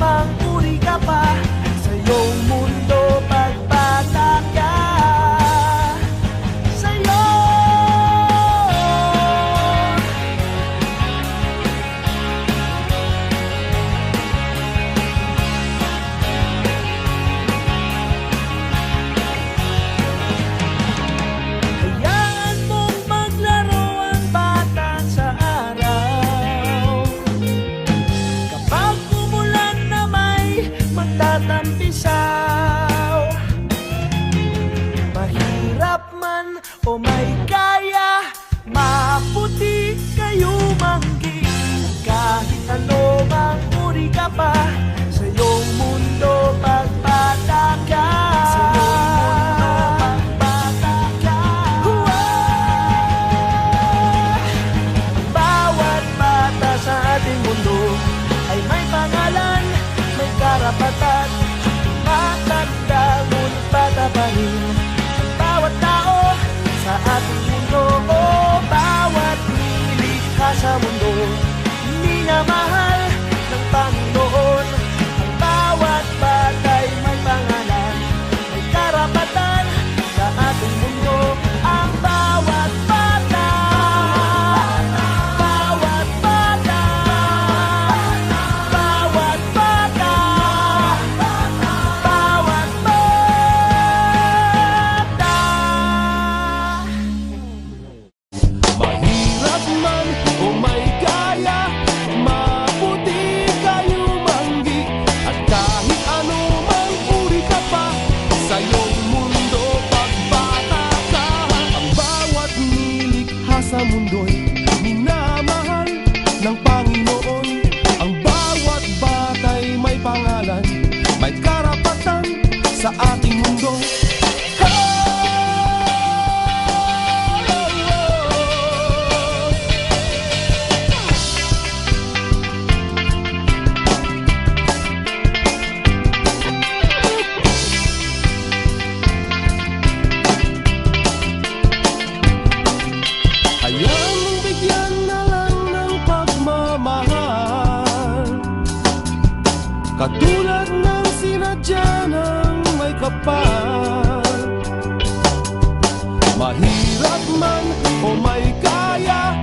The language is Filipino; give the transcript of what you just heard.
anumang uri ka pa sa iyong mundo pagbata ka. Sa'yo hayaan mong maglaro ang bata sa araw. Kapag umulan na may magtatampisaw, mahirap man o may kaya, maputi kayo manggi. Kahit ano mang uri ka pa sa iyong mundo pagbata ka. Sa iyong mundo pagbata ka. Bawat bata sa ating mundo ay may pangalan, may karapatan. Matanda ngunit bata pa rin ang bawat tao sa ating mundo. O bawat nilikha sa mundo, minamahal ng Panginoon. Ang bawat bata'y may pangalan, may karapatan sa ating mundo. Ang bawat bata, bawat bata, bawat bata, bawat bata. Mahirap man o may kaya, maputi kayo manggi. At kahit ano mang uri ka pa sa iyong mundo pagbata ka. Ang bawat nilikha sa mundo'y minamahal ng Panginoon. Ang bawat bata'y may pangalan, may karapatan sa ating mundo. Hayaan mong bigyan na lang ng pagmamahal, katulad ng sinadya ng may kapal. Mahirap man o may kaya,